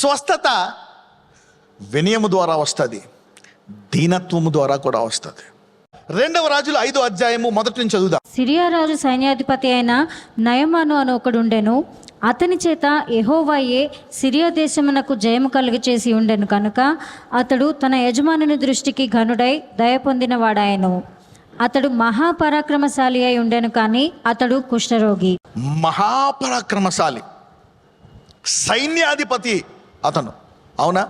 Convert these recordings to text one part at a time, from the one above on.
స్వస్థత వినయము ద్వారా వస్తుంది, దీనత్వము ద్వారా కూడా వస్తుంది. 2 రాజులు 5వ అధ్యాయము మొదటి నుంచి చదువుదాం. సిరియా రాజు సైన్యాధిపతి అయిన నయమాను అని ఒకడుండెను. అతని చేత యెహోవాయే సిరియా దేశమునకు జయము కలుగ చేసి ఉండెను కనుక అతడు తన యజమానుని దృష్టికి ఘనుడై దయ పొందినవాడాయను. అతడు మహాపరాక్రమశాలి అయి ఉండెను, కానీ అతడు కుష్ఠరోగి. మహాపరాక్రమశాలి, సైన్యాధిపతి అతను, అవునా?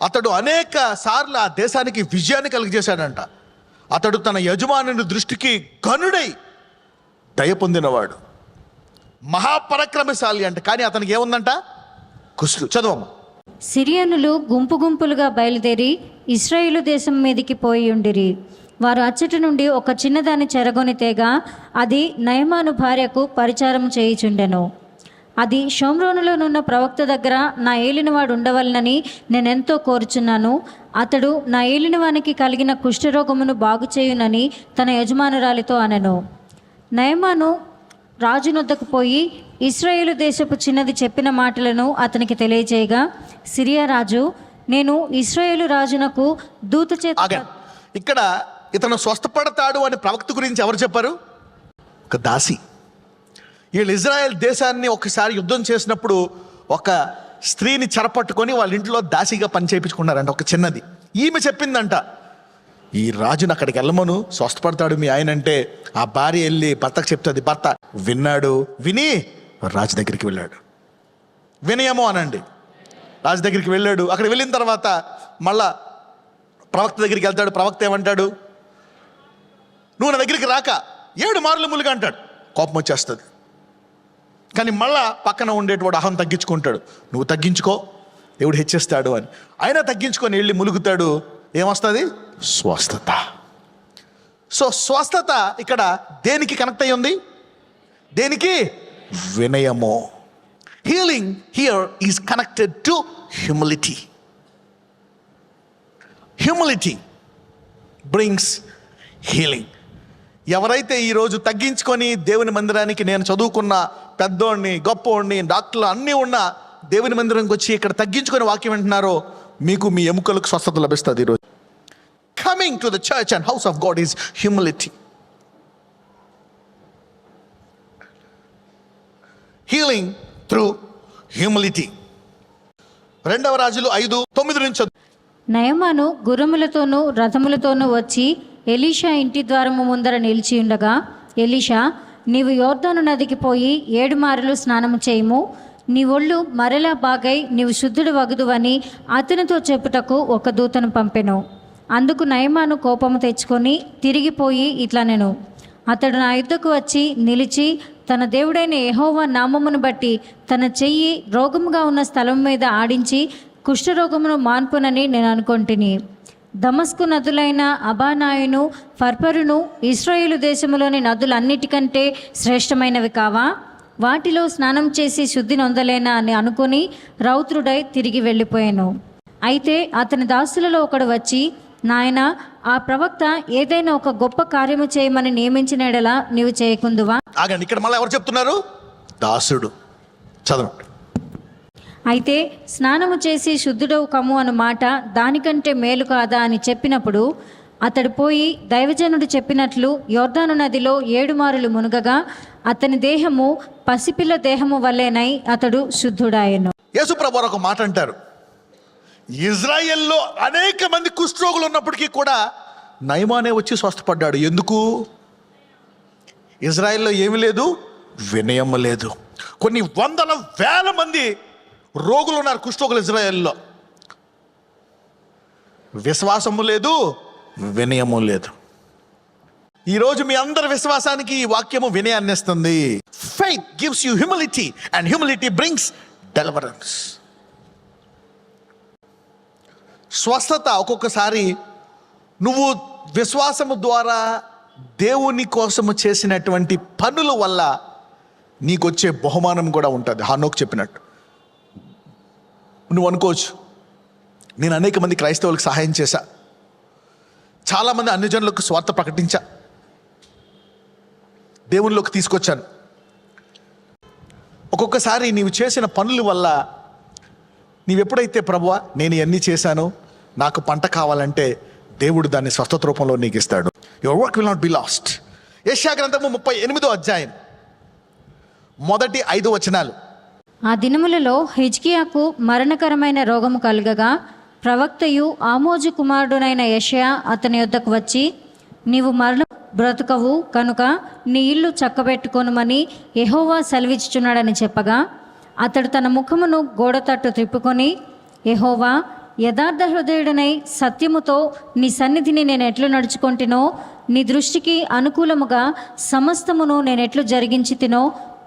అతడు అనేక సార్లు ఆ దేశానికి విజయాన్ని కలిగజేశాడంట. అతడు తన యజమానుని దృష్టికి ఘనుడై దయ పొందినవాడు, మహాపరాక్రమశాలి అంట. కానీ అతనికి ఏముందంట? కుష్టు. చదవమ్మ. సిరియనులు గుంపు గుంపులుగా బయలుదేరి ఇశ్రాయేలు దేశం మీదికి పోయి ఉండిరి. వారు అచ్చటి నుండి ఒక చిన్నదాన్ని చెరగొని తేగా అది నయమాను భార్యకు పరిచారం చేయుచుండెను. అది షోమ్రోనులోనున్న ప్రవక్త దగ్గర నా ఏలినవాడు ఉండవలనని నేనెంతో కోరుచున్నాను. అతడు నా ఏలినవానికి కలిగిన కుష్ఠరోగమును బాగు చేయునని తన యజమానురాలితో అనెను. నయమాను రాజునొద్దకు పోయి ఇశ్రాయేలు దేశపు చిన్నది చెప్పిన మాటలను అతనికి తెలియజేయగా, సిరియా రాజు, నేను ఇశ్రాయేలు రాజునకు దూత చేత. ఇక్కడ ఇతను స్వస్థపడతాడు అని ప్రవక్త గురించి ఎవరు చెప్పారు? ఒక దాసి. వీళ్ళు ఇజ్రాయెల్ దేశాన్ని ఒకసారి యుద్ధం చేసినప్పుడు ఒక స్త్రీని చెరపట్టుకొని వాళ్ళ ఇంట్లో దాసిగా పని చేయించుకున్నారంట, ఒక చిన్నది. ఈమె చెప్పిందంట, ఈ రాజును అక్కడికి వెళ్ళమను, స్వస్థపడతాడు మీ ఆయన అంటే. ఆ భార్య వెళ్ళి భర్తకు చెప్తుంది. భర్త విన్నాడు. విని రాజు దగ్గరికి వెళ్ళాడు. వినయమో అనండి. రాజు దగ్గరికి వెళ్ళాడు. అక్కడ వెళ్ళిన తర్వాత మళ్ళా ప్రవక్త దగ్గరికి వెళ్తాడు. ప్రవక్త ఏమంటాడు? నువ్వు నా దగ్గరికి రాక 7 మార్లు ములుగా అంటాడు. కోపం వచ్చేస్తుంది. కానీ మళ్ళా పక్కన ఉండేటవాడు అహం తగ్గించుకుంటాడు. నువ్వు తగ్గించుకో, దేవుడు హెచ్చిస్తాడు అని. అయినా తగ్గించుకొని వెళ్ళి ములుగుతాడు. ఏమొస్తుంది? స్వస్థత. సో స్వస్థత ఇక్కడ దేనికి కనెక్ట్ అయ్యి ఉంది? దేనికి? వినయము. Healing here is connected to humility. Humility brings healing. ఎవరైతే ఈరోజు తగ్గించుకొని దేవుని మందిరానికి, నేను చదువుకున్న పెద్దోడిని, గొప్పోడిని, డాక్టర్లు అన్నీ ఉన్న దేవుని మందిరానికి వచ్చి ఇక్కడ తగ్గించుకొని వాక్యం వింటున్నారో, మీకు మీ ఎముకలకు స్వస్థత లభిస్తుంది. ఈరోజు coming to the church and house of God is humility. Healing through humility. 2 రాజులు 5:9 నుంచి. నయమాను గుర్రములతోనూ రథములతోనూ వచ్చి ఎలీషా ఇంటి ద్వారము ముందర నిలిచి ఉండగా, ఎలీషా, నీవు యోర్దాను నదికి పోయి 7 మారులు స్నానము చేయుము, నీ ఒళ్ళు మరలా బాగై నీవు శుద్ధుడు వగుదువని అతనితో చెప్పుటకు ఒక దూతను పంపెను. అందుకు నయమాను కోపము తెచ్చుకొని తిరిగిపోయి ఇట్లనెను, అతడు నా యుద్ధకు వచ్చి నిలిచి తన దేవుడైన యెహోవా నామమును బట్టి తన చెయ్యి రోగముగా ఉన్న స్థలం మీద ఆడించి కుష్ఠరోగమును మాన్పునని నేను అనుకొంటిని. దమస్కు నదులైన అబానాయును, ఫర్పరును ఇశ్రాయేలు దేశములోని నదులన్నిటికంటే శ్రేష్టమైనవి కావా? వాటిలో స్నానం చేసి శుద్ధి నొందలేనా అని అనుకుని రౌద్రుడై తిరిగి వెళ్ళిపోయాను. అయితే అతని దాసులలో ఒకడు వచ్చి, నాయనా, ఆ ప్రవక్త ఏదైనా ఒక గొప్ప కార్యము చేయమని నియమించిన ఎడలా నీవు చేయకుందువా? ఆగండి, ఇక్కడ మళ్ళీ ఎవరు చెప్తున్నారు? దాసుడు. చదవండి. అయితే స్నానము చేసి శుద్ధుడవు కమ్ము అను మాట దానికంటే మేలు కాదా అని చెప్పినప్పుడు అతడు పోయి దైవజనుడు చెప్పినట్లు యోర్దాను నదిలో 7 మారులు మునుగగా అతని దేహము పసిపిల్ల దేహము వల్లేనై అతడు శుద్ధుడాయెను. యేసుప్రభువారు ఒక మాట అంటారు, ఇజ్రాయెల్లో అనేక మంది కుష్ఠరోగులు ఉన్నప్పటికీ కూడా నయమానే వచ్చి స్వస్థపడ్డాడు. ఎందుకు? ఇజ్రాయెల్లో ఏమి లేదు? వినయము లేదు. కొన్ని వందల వేల మంది రోగులు ఉన్నారు, కుష్ఠరోగులు ఇజ్రాయెల్లో. విశ్వాసము లేదు, వినయము లేదు. ఈరోజు మీ అందరి విశ్వాసానికి ఈ వాక్యము వినయాన్ని ఇస్తుంది. Faith gives you humility and humility brings deliverance. స్వస్థత ఒక్కొక్కసారి నువ్వు విశ్వాసము ద్వారా దేవుని కోసము చేసినటువంటి పనుల వల్ల నీకు వచ్చే బహుమానం కూడా ఉంటుంది. హానోకు చెప్పినట్టు నువ్వు అనుకోవచ్చు, నేను అనేక మంది క్రైస్తవులకు సహాయం చేశా, చాలామంది అన్యజనులకు స్వార్థ ప్రకటించా, దేవునిలోకి తీసుకొచ్చాను. ఒక్కొక్కసారి నీవు చేసిన పనుల వల్ల నీవెప్పుడైతే ప్రభువా నేను ఇవన్నీ చేశాను, నాకు పంట కావాలంటే దేవుడు దాన్ని స్వస్థత రూపంలో నీకు ఇస్తాడు. Your work will not be last. యెషయా గ్రంథము 38వ అధ్యాయం మొదటి 5 వచనాలు. ఆ దినములలో హిజ్కియాకు మరణకరమైన రోగము కలుగగా ప్రవక్తయు ఆమోజు కుమారుడునైన యెషయా అతని యొద్దకు వచ్చి, నీవు మరణ బ్రతుకవు కనుక నీ ఇల్లు చక్కబెట్టుకొనుమని యెహోవా సెలవిచ్చుచున్నాడని చెప్పగా, అతడు తన ముఖమును గోడ తట్టు త్రిప్పుకొని, యెహోవా, యథార్థ హృదయుడనై సత్యముతో నీ సన్నిధిని నేను ఎట్లు నడుచుకొంటినో, నీ దృష్టికి అనుకూలముగా సమస్తమును నేనెట్లు జరిగించి తినో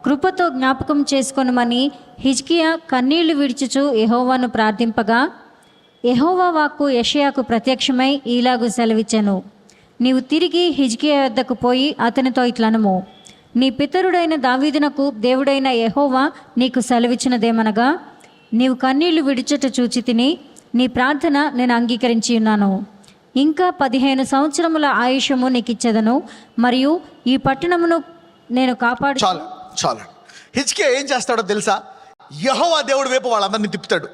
కృపతో జ్ఞాపకం చేసుకొనుమని హిజ్కియా కన్నీళ్లు విడిచుచు యెహోవాను ప్రార్థింపగా, యెహోవా వాక్కు యెషయాకు ప్రత్యక్షమై ఈలాగు సెలవిచ్చెను, నీవు తిరిగి హిజ్కియా యొద్దకు పోయి అతనితో ఇట్లనుము, నీ పితరుడైన దావీదునకు దేవుడైన యెహోవా నీకు సెలవిచ్చినదేమనగా, నీవు కన్నీళ్లు విడిచుట చూచి తిని నీ ప్రార్థన నేను అంగీకరించి ఉన్నాను. ఇంకా 15 సంవత్సరముల ఆయుషము నీకు ఇచ్చేదను, మరియు ఈ పట్టణమును నేను కాపాడు. చాలు. హిజ్కియా ఏం చేస్తాడో తెలుసా? యెహోవా దేవుడు వైపు వాళ్ళందరినీ తిప్పుతాడు.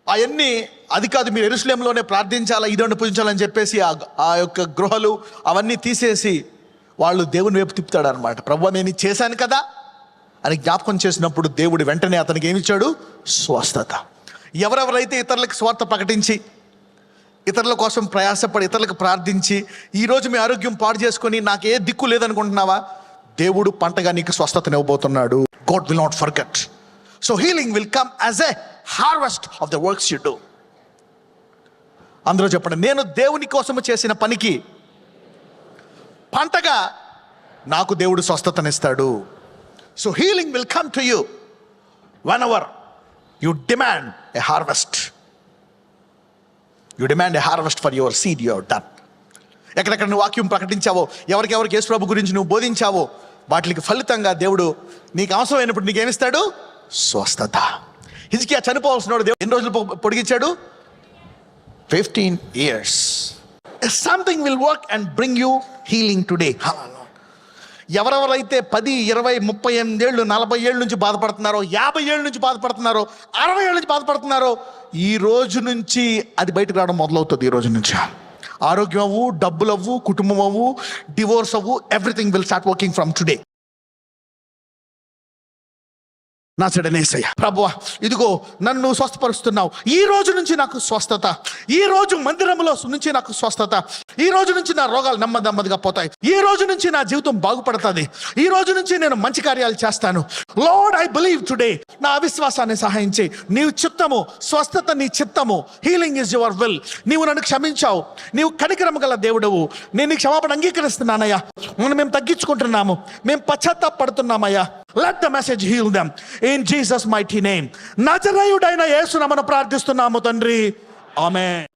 అవన్నీ అది కాదు, మీరు యెరూషలేములోనే ప్రార్థించాలా, ఇదొండి పూజించాలని చెప్పేసి ఆ యొక్క గృహలు అవన్నీ తీసేసి వాళ్ళు దేవుని వైపు తిప్పుతాడు అనమాట. ప్రభువా నేను ఇది చేశాను కదా అని జ్ఞాపకం చేసినప్పుడు దేవుడు వెంటనే అతనికి ఏమిచ్చాడు? స్వస్థత. ఎవరెవరైతే ఇతరులకు స్వార్థ ప్రకటించి, ఇతరుల కోసం ప్రయాసపడి, ఇతరులకు ప్రార్థించి ఈరోజు మీ ఆరోగ్యం పాడు చేసుకొని నాకు ఏ దిక్కు లేదనుకుంటున్నావా, దేవుడు పంటగా నీకు స్వస్థతనివ్వబోతున్నాడు. God will not forget. So healing will come as a harvest of the works you do. అందరూ చెప్పండి, నేను దేవుని కోసము చేసిన పనికి పంటగా నాకు దేవుడు స్వస్థతనిస్తాడు. So healing will come to you whenever you demand a harvest. You demand a harvest for your seed you have done. ఎక్కడెక్కడ నువ్వు వాక్యం ప్రకటించావో, ఎవరికెవరికి యేసు ప్రభు గురించి నువ్వు బోధించావో, వాటికి ఫలితంగా దేవుడు నీకు అవసరమైనప్పుడు నీకేమిస్తాడు? స్వస్థత. హిజ్కియా చనిపోవాల్సిన దేవుడు ఎన్ని రోజులు పొడిగించాడు? 15 years. Something will work and bring you healing today. ఎవరెవరైతే 10, 20, 38 ఏళ్ళు, 40 ఏళ్ళ నుంచి బాధపడుతున్నారో, 50 ఏళ్ళ నుంచి బాధపడుతున్నారో, 60 ఏళ్ళ నుంచి బాధపడుతున్నారో, ఈ రోజు నుంచి అది బయటకు రావడం మొదలవుతుంది. ఈ రోజు నుంచి ఆరోగ్యం అవ్వు, డబ్బులు అవ్వు, కుటుంబం అవ్వు, డివోర్స్ అవ్వు, everything will start working from today. నా చెడనేసయ్య ప్రభువా, ఇదిగో నన్ను స్వస్థపరుస్తున్నావు, ఈ రోజు నుంచి నాకు స్వస్థత, ఈ రోజు మందిరంలో నుంచి నాకు స్వస్థత, ఈ రోజు నుంచి నా రోగాలు నెమ్మదిగా పోతాయి, ఈ రోజు నుంచి నా జీవితం బాగుపడుతుంది, ఈ రోజు నుంచి నేను మంచి కార్యాలు చేస్తాను. Lord I believe today. నా అవిశ్వాసాన్ని సహాయం చేయి. నీవు చిత్తము, స్వస్థత నీ చిత్తము. Healing is your will. నీవు నన్ను క్షమించావు, నీవు కనికరము గల దేవుడవు. నేను నీ క్షమాపణ అంగీకరిస్తున్నానయ్యా. మేము తగ్గించుకుంటున్నాము, మేము పశ్చాత్తాపడుతున్నామయ్యా. Let the message heal them in Jesus' mighty name. నజరేయుడైన యేసు నామమున ప్రార్థిస్తున్నాము తండ్రి. ఆమేన్.